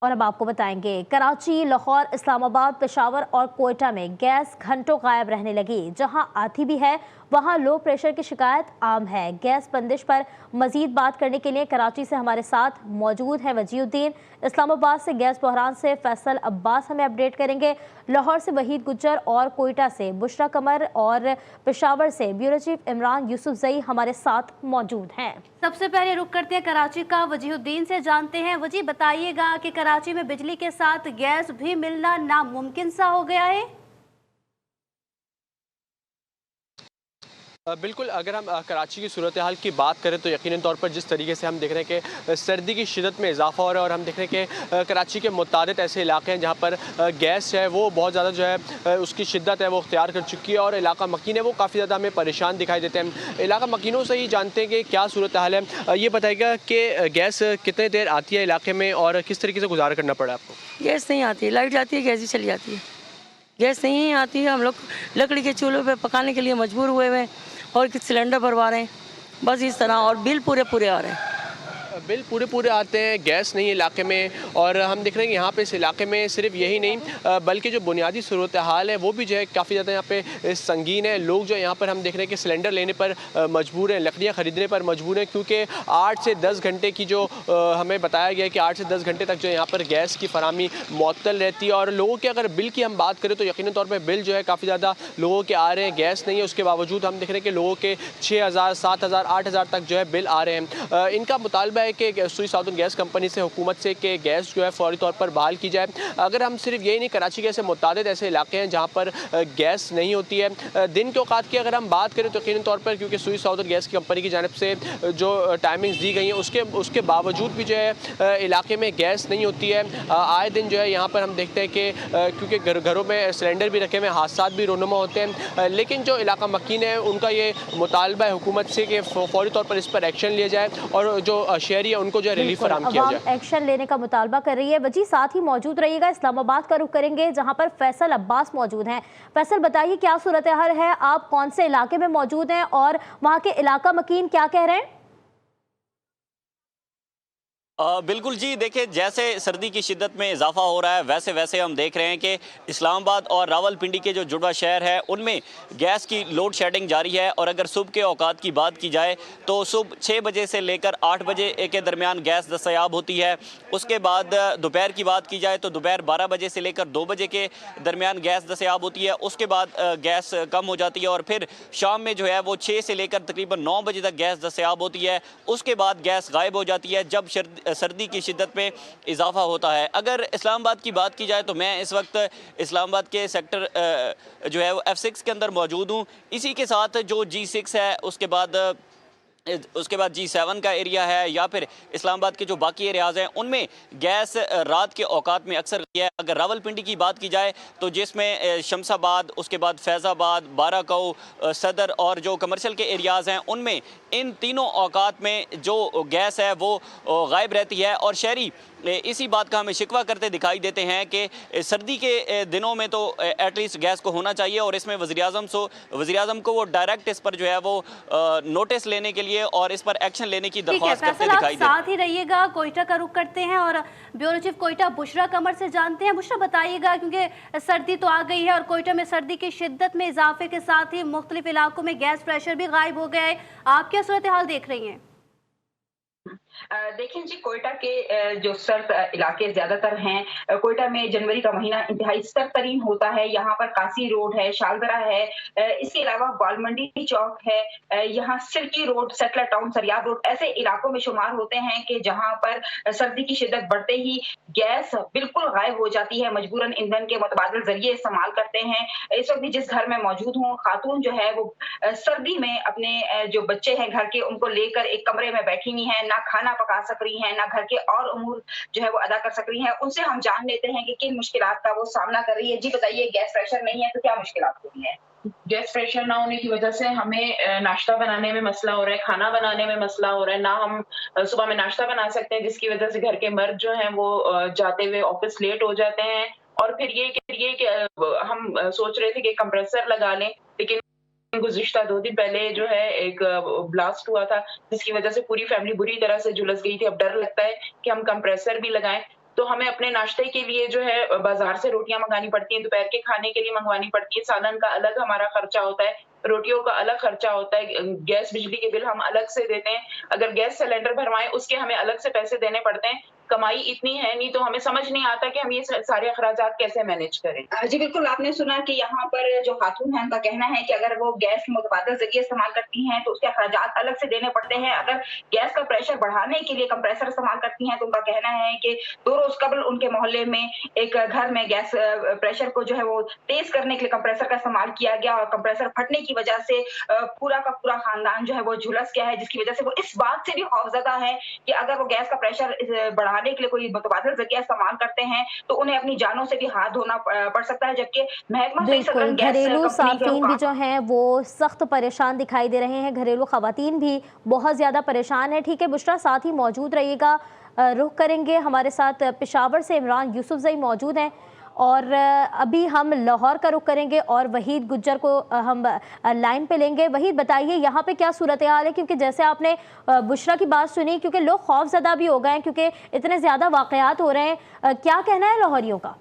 और अब आपको बताएंगे, कराची, लाहौर, इस्लामाबाद, पेशावर और कोयटा में गैस घंटों गायब रहने लगी। जहां आती भी है वहां लो प्रेशर की शिकायत आम है। गैस बंदिश पर मजीद बात करने के लिए कराची से हमारे साथ मौजूद है वजीउद्दीन, इस्लामाबाद से गैस बहरान से फैसल अब्बास हमें अपडेट करेंगे, लाहौर से वहीद गुज्जर और कोयटा से बुशरा कमर और पेशावर से ब्यूरो चीफ इमरान यूसुफजई हमारे साथ मौजूद हैं। सबसे पहले रुक करते हैं कराची का, वजीउद्दीन से जानते हैं। वजी, बताइएगा कि कराची में बिजली के साथ गैस भी मिलना नामुमकिन सा हो गया है। बिल्कुल, अगर हम कराची की सूरत हाल की बात करें तो यकीनन तौर पर जिस तरीके से हम देख रहे हैं कि सर्दी की शिदत में इजाफा हो रहा है और हम देख रहे हैं कि कराची के मुतादिद ऐसे इलाके हैं जहाँ पर गैस है वो बहुत ज़्यादा जो है उसकी शिद्दत है वो अख्तियार कर चुकी है और इलाका मकीन है वो काफ़ी ज़्यादा हमें परेशान दिखाई देते हैं। इलाका मकीनों से ही जानते हैं कि क्या सूरत हाल है। ये बताइएगा कि गैस कितने देर आती है इलाके में और किस तरीके से गुजारा करना पड़ा आपको? गैस नहीं आती है, लाइट जाती है, गैस ही चली जाती है। गैस नहीं आती है, हम लोग लकड़ी के चूल्हों पे पकाने के लिए मजबूर हुए हुए हैं और सिलेंडर भरवा रहे हैं, बस इस तरह। और बिल पूरे पूरे आ रहे हैं। बिल पूरे पूरे आते हैं, गैस नहीं है इलाके में। और हम देख रहे हैं कि यहाँ पे इस इलाके में सिर्फ यही नहीं बल्कि जो बुनियादी सूरत हाल है वो भी जो है काफ़ी ज़्यादा यहाँ पे संगीन है। लोग जो यहाँ पर हम देख रहे हैं कि सिलेंडर लेने पर मजबूर हैं, लकड़ियाँ ख़रीदने पर मजबूर हैं, क्योंकि 8 से 10 घंटे की जो हमें बताया गया है कि 8 से 10 घंटे तक जो यहाँ पर गैस की फराहमी मुअत्तल रहती है। और लोगों के अगर बिल की हम बात करें तो यकीनन तौर पर बिल जो है काफ़ी ज़्यादा लोगों के आ रहे हैं। गैस नहीं है, उसके बावजूद हम देख रहे हैं कि लोगों के 6,000, 7,000, 8,000 तक जो है बिल आ रहे हैं। इनका मुतालबा है कि सुई साउदर्न गैस कंपनी से, हुकूमत से, कि गैस जो है फौरी तौर पर बहाल की जाए। अगर हम सिर्फ यही नहीं, कराची के ऐसे मुतादिद ऐसे इलाके हैं जहाँ पर गैस नहीं होती है। दिन के औकात की अगर हम बात करें तो यकीनन तौर पर क्योंकि सुई साउदर्न गैस की कंपनी की जानिब से जो टाइमिंग्स दी गई हैं उसके बावजूद भी जो है इलाके में गैस नहीं होती है। आए दिन जो है यहाँ पर हम देखते हैं कि क्योंकि घरों में सिलेंडर भी रखे हुए हैं, हादसात भी रोनुमा होते हैं, लेकिन जो इलाका मकीन है उनका ये मुतालबा है हुकूमत से कि फौरी तौर पर इस पर एक्शन लिया जाए और जो शहरी है उनको जो रिलीफ फराहम किया जाए। एक्शन लेने का मुतालबा कर रही है। वजी, साथ ही मौजूद रहिएगा, इस्लामाबाद का रुख करेंगे जहां पर फैसल अब्बास मौजूद हैं। फैसल, बताइए क्या सूरत हाल है, आप कौन से इलाके में मौजूद हैं और वहां के इलाका मकीन क्या कह रहे हैं? बिल्कुल जी, देखिए जैसे सर्दी की शिद्दत में इजाफा हो रहा है वैसे वैसे हम देख रहे हैं कि इस्लामाबाद और रावलपिंडी के जो जुड़वा शहर है उनमें गैस की लोड शेडिंग जारी है। और अगर सुबह के औकात की बात की जाए तो सुबह 6 बजे से लेकर 8 बजे के दरमियान गैस दस्तयाब होती है। उसके बाद दोपहर की बात की जाए तो दोपहर 12 बजे से लेकर 2 बजे के दरमियान गैस दस्तयाब होती है। उसके बाद गैस कम हो जाती है और फिर शाम में जो है वो 6 से लेकर तकरीबन 9 बजे तक गैस दस्तयाब होती है। उसके बाद गैस गायब हो जाती है जब सर्दी की शिद्दत में इजाफा होता है। अगर इस्लामाबाद की बात की जाए तो मैं इस वक्त इस्लामाबाद के सेक्टर जो है वो F6 के अंदर मौजूद हूँ। इसी के साथ जो G6 है, उसके बाद G7 का एरिया है या फिर इस्लामाबाद के जो बाकी एरियाज़ हैं उनमें गैस रात के औकात में अक्सर है। अगर रावलपिंडी की बात की जाए तो जिसमें शमसाबाद, उसके बाद फैज़ाबाद, बाराकाऊ, सदर और जो कमर्शियल के एरियाज़ हैं उनमें इन तीनों औकात में जो गैस है वो गायब रहती है। और शहरी इसी बात का हमें शिकवा करते दिखाई देते हैं कि सर्दी के दिनों में तो एटलीस्ट गैस को होना चाहिए। और इसमें वज़ीर-ए-आज़म को वो डायरेक्ट इस पर जो है वो नोटिस लेने के लिए और इस पर एक्शन लेने की दरख्वास्त करते दिखाई दे। साथ ही रहिएगा, कोयटा का रुख करते हैं और ब्यूरो चीफ कोयटा बुशरा कमर से जानते हैं। बुशरा, बताइएगा क्योंकि सर्दी तो आ गई है और कोयटा में सर्दी की शिद्दत में इजाफे के साथ ही मुख्तलिफ इलाकों में गैस प्रेशर भी गायब हो गया है, आप क्या सूरत हाल देख रही हैं? देखिए जी, कोयटा के जो सर्द इलाके ज्यादातर हैं। कोयटा में जनवरी का महीना इंतहाई सर्द तरीन होता है। यहाँ पर कासी रोड है, शालदरा है, इसके अलावा बालमंडी चौक है, यहाँ Sirki road, satellite town, Sariab road ऐसे इलाकों में शुमार होते हैं कि जहाँ पर सर्दी की शिद्दत बढ़ते ही गैस बिल्कुल गायब हो जाती है। मजबूरन ईंधन के मुतबादिल जरिए इस्तेमाल करते हैं। इस वक्त भी जिस घर में मौजूद हूँ, खातून जो है वो सर्दी में अपने जो बच्चे हैं घर के उनको लेकर एक कमरे में बैठी हुई हैं, ना खाना पका सक रही हैं, ना घर के और उमूर जो है वो अदा कर सक रही हैं। उनसे हम जान लेते हैं कि किन मुश्किलात का वो सामना कर रही है। जी बताइए, गैस प्रेशर नहीं है तो क्या मुश्किलात हो रही हैं? गैस प्रेशर ना होने की वजह से हमें नाश्ता बनाने में मसला हो रहा है, खाना बनाने में मसला हो रहा है। ना हम सुबह में नाश्ता बना सकते हैं, जिसकी वजह से घर के मर्द जो हैं वो जाते हुए ऑफिस लेट हो जाते हैं। और फिर ये कि हम सोच रहे थे कि कंप्रेसर लगा लें, लेकिन गुज़िश्ता 2 दिन पहले जो है एक ब्लास्ट हुआ था, जिसकी वजह से पूरी फैमिली बुरी तरह से झुलस गई थी। अब डर लगता है कि हम कंप्रेसर भी लगाएँ तो हमें अपने नाश्ते के लिए जो है बाजार से रोटियां मंगानी पड़ती हैं, दोपहर के खाने के लिए मंगवानी पड़ती है, सालन का अलग हमारा खर्चा होता है, रोटियों का अलग खर्चा होता है, गैस बिजली के बिल हम अलग से देते हैं, अगर गैस सिलेंडर भरवाएं उसके हमें अलग से पैसे देने पड़ते हैं। कमाई इतनी है नहीं तो हमें समझ नहीं आता कि हम ये सारे अखराजात कैसे मैनेज करें। जी बिल्कुल, आपने सुना कि यहाँ पर जो खातून है उनका कहना है कि अगर वो गैस मुतबादल ज़रिए इस्तेमाल करती हैं तो उसके अखराजात अलग से देने पड़ते हैं। अगर गैस का प्रेशर बढ़ाने के लिए कंप्रेसर इस्तेमाल करती हैं तो उनका कहना है कि 2 रोज़ कबल उनके मोहल्ले में एक घर में गैस प्रेशर को जो है वो तेज़ करने के लिए कंप्रेसर का इस्तेमाल किया गया और कंप्रेसर फटने की वजह से पूरा का पूरा खानदान जो है वो झुलस गया है, जिसकी वजह से वो इस बात से भी खौफज़दा है कि अगर वो गैस का प्रेशर बढ़ाने के लिए कोई मुतबादल ज़रिया इस्तेमाल करते हैं तो उन्हें अपनी जानों से भी हाथ धोना पड़ सकता है। जबकि महकमा बिल्कुल, घरेलू सार्फिन भी जो हैं वो सख्त परेशान दिखाई दे रहे हैं, घरेलू ख़वातीन भी बहुत ज़्यादा परेशान है। ठीक है बुशरा, साथ ही मौजूद रहिएगा, रुख करेंगे। हमारे साथ पेशावर से इमरान यूसुफजई मौजूद हैं और अभी हम लाहौर का रुख करेंगे और वहीद गुज्जर को हम लाइन पे लेंगे। वहीद, बताइए यहाँ पे क्या सूरत हाल है, क्योंकि जैसे आपने बुशरा की बात सुनी, क्योंकि लोग खौफजदा भी हो गए हैं क्योंकि इतने ज़्यादा वाक़यात हो रहे हैं, क्या कहना है लाहौरियों का?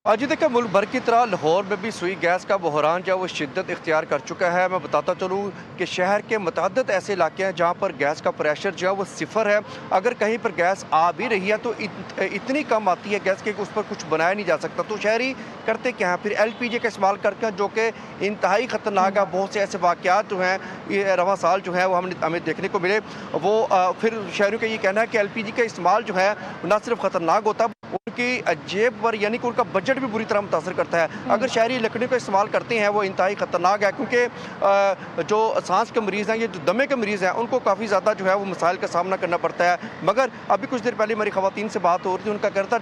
जी देखिए, मुल्क भर की तरह लाहौर में भी सुई गैस का बहरान जो है वो शिद्दत इख्तियार कर चुका है। मैं बताता चलूँ कि शहर के मुतअद्दिद ऐसे इलाके हैं जहाँ पर गैस का प्रेशर जो है वो सिफर है। अगर कहीं पर गैस आ भी रही है तो इतनी कम आती है गैस कि उस पर कुछ बनाया नहीं जा सकता। तो शहरी करते क्या हैं, फिर LPG का इस्तेमाल करके, जो कि इंतहाई ख़तरनाक है। बहुत से ऐसे वाक़यात जो हैं ये रवां साल जो है वो हमें देखने को मिले। वो फिर शहरियों का ये कहना है कि LPG का इस्तेमाल जो है ना सिर्फ ख़तरनाक होता, उनकी जेब पर यानी कि उनका बजट भी बुरी तरह मुतासर करता है। अगर शहरी लकड़ी का इस्तेमाल करते हैं वो इंतहाई ख़तरनाक है, क्योंकि जो सांस के मरीज़ हैं, ये जो दमे के मरीज़ हैं, उनको काफ़ी ज़्यादा जो है वो मसाइल का सामना करना पड़ता है। मगर अभी कुछ देर पहले हमारी ख़वातीन से बात हो रही थी, उनका कहना था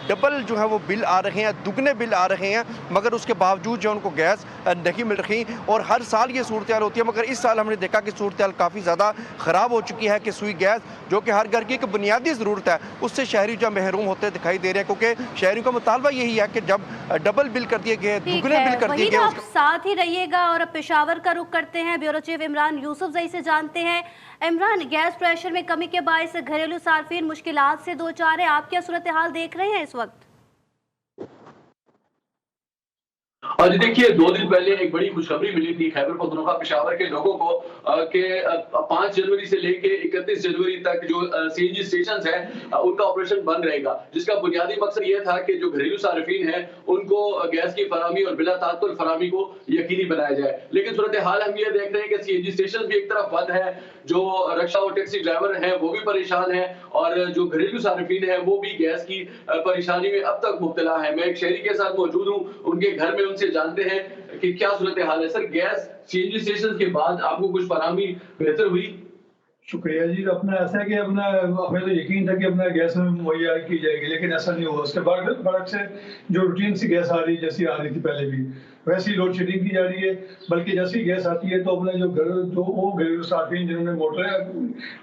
डबल जो है वो बिल आ रहे हैं, दुगने बिल आ रहे हैं, मगर उसके बावजूद जो उनको गैस नहीं मिल रही। और हर साल ये सूरत हाल होती है, मगर इस साल हमने देखा कि सूरत हाल काफ़ी ज़्यादा ख़राब हो चुकी है कि सुई गैस जो कि हर घर की एक बुनियादी ज़रूरत है, उससे शहरी जो महरूम होते दिखाई दे रहे हैं। क्योंकि शहरियों का मुतालबा यही है कि जब डबल बिल कर दिए गए, दुगने बिल कर दिए गए। आप साथ ही रहिएगा और अब पेशावर का रुख करते हैं, ब्यूरो चीफ इमरान यूसुफजई से जानते हैं। इमरान, गैस प्रेशर में कमी के बायस घरेलू सार्फिन मुश्किलात से दो चार है, आप क्या सूरत हाल देख रहे हैं इस वक्त? और देखिए, 2 दिन पहले एक बड़ी खुशखबरी मिली थी खैबर पख्तूनख्वा पेशावर के लोगों को कि 5 जनवरी से लेके 31 जनवरी तक जो CNG स्टेशन हैं उनका ऑपरेशन बंद रहेगा, जिसका बुनियादी मकसद ये था कि जो घरेलू सार्फिन हैं उनको गैस की फराहमी और बिला तात्तुल फराहमी को यकीनी बनाया जाए। लेकिन सूरत हाल हम ये देख रहे हैं कि CNG स्टेशन भी एक तरफ बंद है, जो रिक्शा और टैक्सी ड्राइवर हैं वो भी परेशान हैं और जो घरेलू सार्फिन हैं वो भी गैस की परेशानी में अब तक मुब्तला है। मैं एक शहरी के साथ मौजूद हूँ, उनके घर में, उनसे जानते हैं कि क्या सूरत हाल है। सर, गैस CNG स्टेशन के बाद आपको कुछ फराहमी बेहतर हुई? शुक्रिया जी। अपना ऐसा है कि हमें तो यकीन था कि अपना गैस में मुहैया की जाएगी, लेकिन ऐसा नहीं हुआ। उसके बाद बरक से जो रूटीन सी गैस आ रही जैसी आ रही थी पहले भी, वैसी लोड शेडिंग की जा रही है। बल्कि जैसी गैस आती है तो अपना जो घरेलू सार्फिन जिन्होंने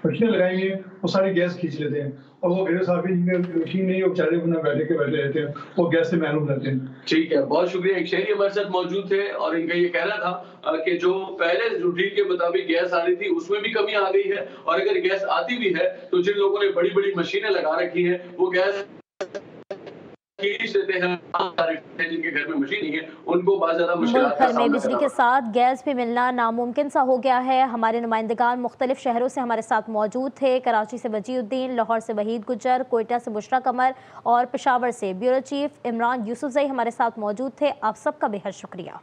मशीनें लगाई हैं वो सारी गैस खींच लेते हैं, और वो घरेलू सार्फिन जिनमें मशीन नहीं, वो बेचारे अपना बैठे रहते हैं, वो गैस से महरूम रहते हैं। ठीक है, बहुत शुक्रिया। एक शहरी हमारे साथ मौजूद थे और इनका ये कहना था कि जो पहले रूटीन के मुताबिक गैस आ रही थी उसमें भी कमी आ गई है, और अगर गैस आती भी है तो जिन लोगों ने बड़ी बड़ी मशीनें लगा रखी हैं वो गैस देते हैं, जिनके घर में मशीन नहीं है उनको बहुत ज्यादा मुल्क भर में बिजली के साथ गैस भी मिलना नामुमकिन सा हो गया है। हमारे नुमाइंदगान मुख्तलिफ शहरों से हमारे साथ मौजूद थे। कराची से वजीउद्दीन, लाहौर से वहीद गुज्जर, कोयटा से बुशरा कमर और पेशावर से ब्यूरो चीफ इमरान यूसुफजई हमारे साथ मौजूद थे। आप सबका बेहद शुक्रिया।